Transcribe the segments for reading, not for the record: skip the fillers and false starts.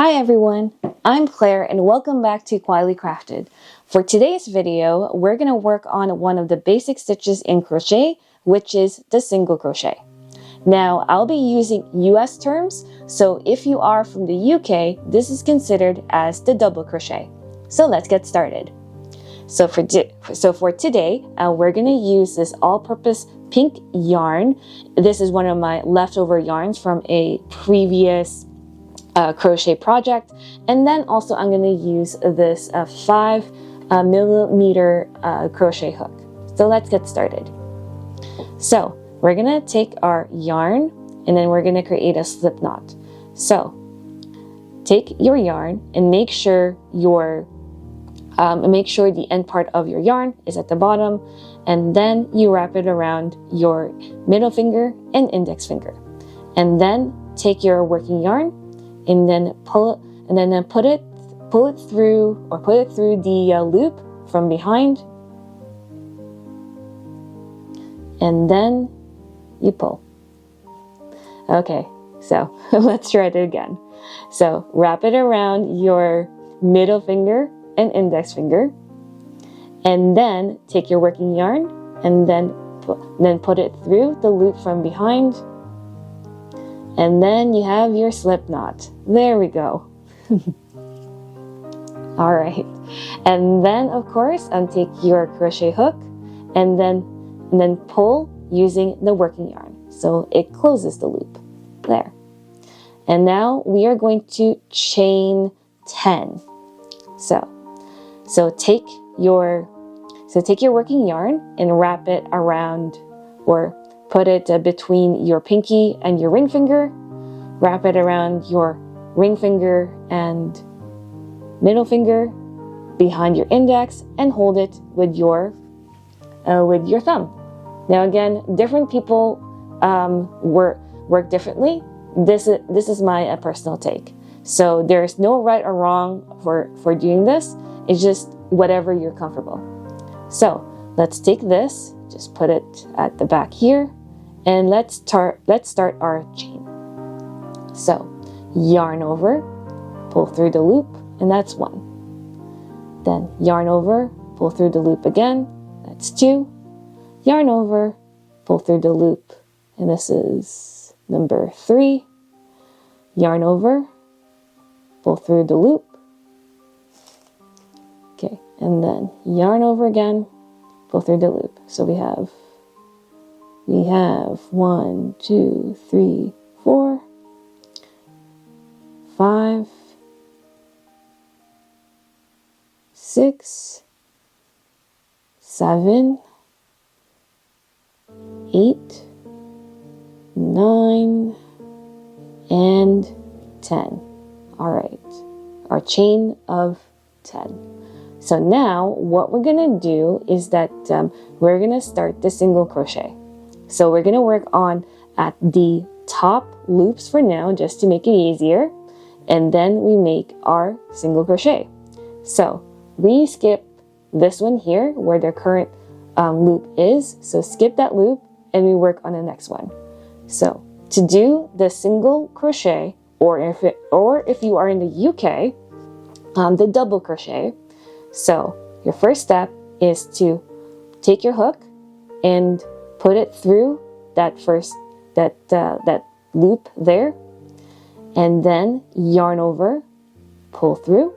Hi everyone, I'm Claire and welcome back to Quietly Crafted. For today's video, we're going to work on one of the basic stitches in crochet, which is the single crochet. Now, I'll be using US terms, so if you are from the UK, this is considered as the double crochet. So let's get started. So for today, we're going to use this all-purpose pink yarn. This is one of my leftover yarns from a previous crochet project, and then also I'm going to use this 5mm crochet hook. So let's get started. So we're going to take our yarn and then we're going to create a slip knot. So take your yarn and make sure the end part of your yarn is at the bottom, and then you wrap it around your middle finger and index finger, and then take your working yarn and then pull it through the loop from behind, and then you pull. Okay, so let's try it again. So wrap it around your middle finger and index finger, and then take your working yarn and then put it through the loop from behind, and then you have your slip knot. There we go. All right, and then of course take your crochet hook and then pull using the working yarn so it closes the loop there. And now we are going to chain 10. So take your working yarn and wrap it around, or put it between your pinky and your ring finger. Wrap it around your ring finger and middle finger behind your index, and hold it with your thumb. Now again, different people work differently. This is my personal take. So there's no right or wrong for doing this. It's just whatever you're comfortable. So let's take this, just put it at the back here, and let's start our chain. So yarn over, pull through the loop, and that's 1. Then yarn over, pull through the loop again, that's 2. Yarn over, pull through the loop, and this is number 3. Yarn over, pull through the loop. Okay, and then yarn over again, pull through the loop. So we have 1, 2, 3, 4, 5, 6, 7, 8, 9, and 10. All right, our chain of 10. So now what we're going to do is that we're going to start the single crochet. So we're going to work on at the top loops for now, just to make it easier, and then we make our single crochet. So we skip this one here where the current loop is. So skip that loop and we work on the next one. So to do the single crochet, or if you are in the UK, the double crochet. So your first step is to take your hook and put it through that loop there, and then yarn over, pull through.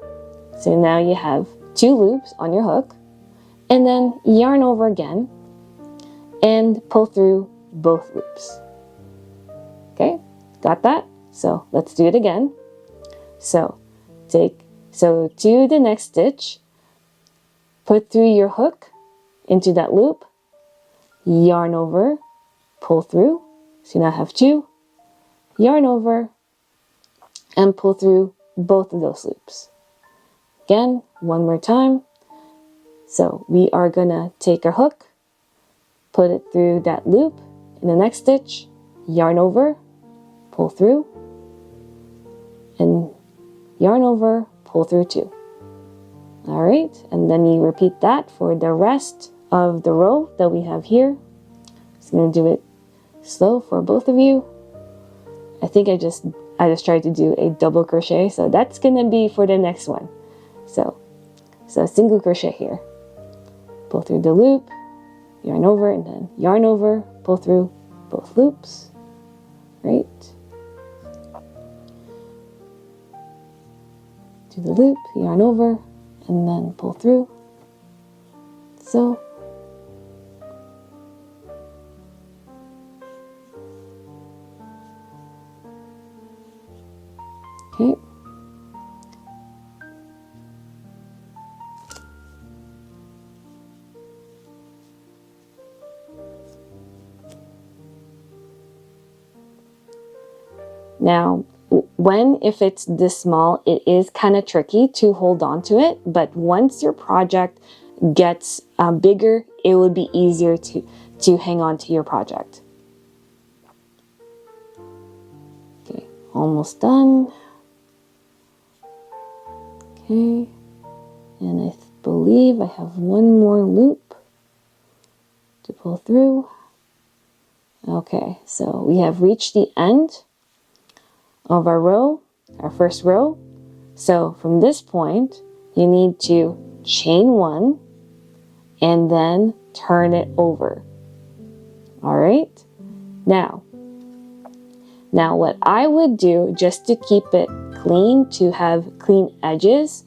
So now you have 2 loops on your hook, and then yarn over again and pull through both loops. Okay, got that? So let's do it again. So to the next stitch, put through your hook into that loop, yarn over, pull through. So you now have 2, yarn over, and pull through both of those loops. Again, one more time. So we are gonna take our hook, put it through that loop in the next stitch, yarn over, pull through, and yarn over, pull through 2. All right, and then you repeat that for the rest of the row that we have here. Just going to do it slow for both of you. I think I just I just tried to do a double crochet, so that's gonna be for the next one. So single crochet here, pull through the loop, yarn over, and then yarn over, pull through both loops, right? Do the loop, yarn over, and then pull through. So okay. Now, if it's this small, it is kind of tricky to hold on to it, but once your project gets bigger, it would be easier to hang on to your project. Okay, almost done. Okay, and I believe I have one more loop to pull through. Okay, so we have reached the end of our row, our first row. So from this point, you need to chain one and then turn it over. All right. Now what I would do, just to keep it clean, to have clean edges,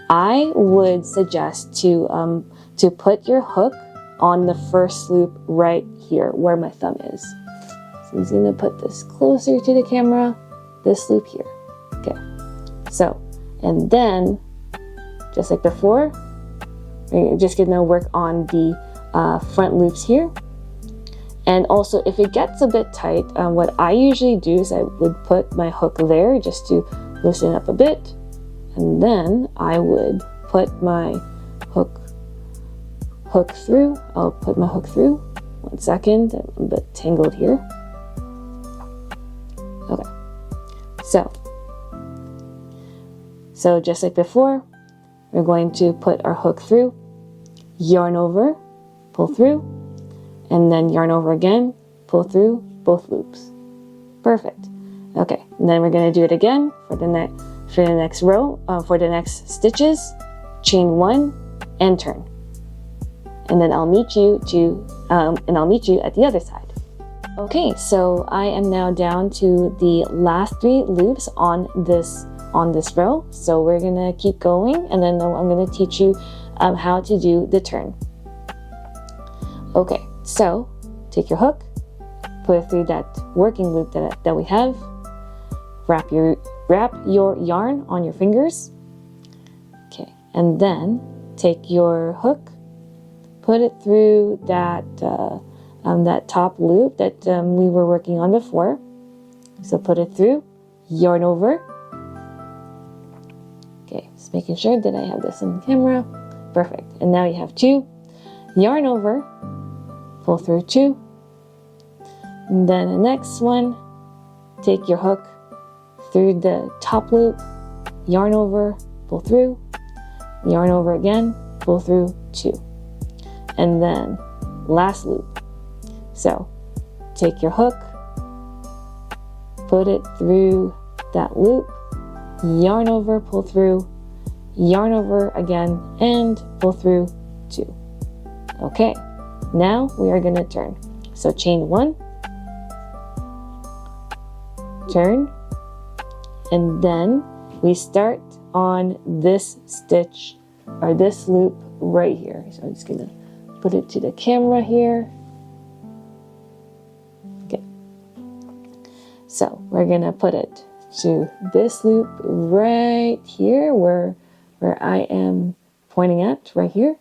I would suggest to put your hook on the first loop right here where my thumb is. So I'm just gonna put this closer to the camera. This loop here. Okay, so, and then just like before, you're just gonna work on the front loops here. And also, if it gets a bit tight, what I usually do is I would put my hook there just to loosen up a bit, and then I would put my hook through. I'll put my hook through. 1 second, I'm a bit tangled here. Okay. So just like before, we're going to put our hook through, yarn over, pull through, and then yarn over again, pull through both loops. Perfect. Okay, and then we're going to do it again for the next row, for the next stitches. Chain one and turn, and then I'll meet you at the other side. Okay, so I am now down to the last 3 loops on this row. So we're gonna keep going, and then I'm gonna teach you how to do the turn. Okay, so take your hook, put it through that working loop that we have. Wrap your yarn on your fingers. Okay, and then take your hook, put it through that top loop that we were working on before. So put it through, yarn over. Okay, just making sure that I have this on the camera. Perfect. And now you have 2, yarn over, pull through 2. And then the next one, take your hook through the top loop, yarn over, pull through, yarn over again, pull through 2. And then last loop. So take your hook, put it through that loop, yarn over, pull through, yarn over again, and pull through 2. Okay, now we are going to turn. So chain 1, turn, and then we start on this stitch or this loop right here. So I'm just going to put it to the camera here. Okay, so we're going to put it to this loop right here where I am pointing at, right here.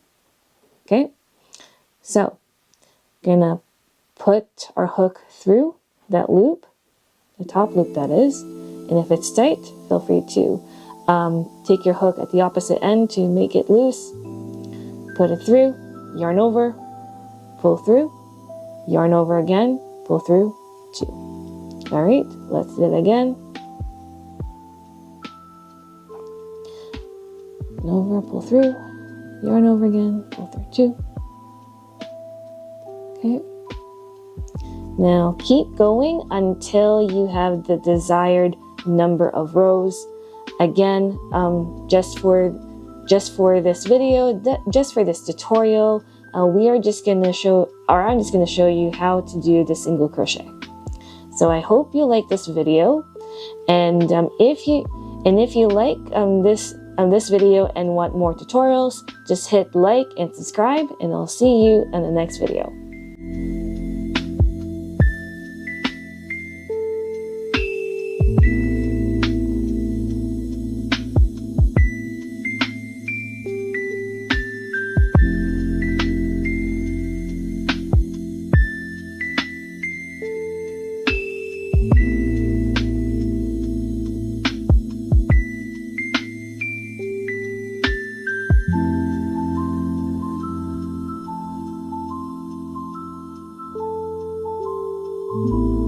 Okay, so gonna put our hook through that loop, the top loop that is, and if it's tight, feel free to take your hook at the opposite end to make it loose. Put it through, yarn over, pull through, yarn over again, pull through 2. All right, let's do it again. Yarn over, pull through, yarn over again, pull through 2. Okay. Now keep going until you have the desired number of rows. Again, just for this video, just for this tutorial, I'm just going to show you how to do the single crochet. So I hope you like this video, and if you like this video and want more tutorials, just hit like and subscribe, and I'll see you in the next video. Thank you.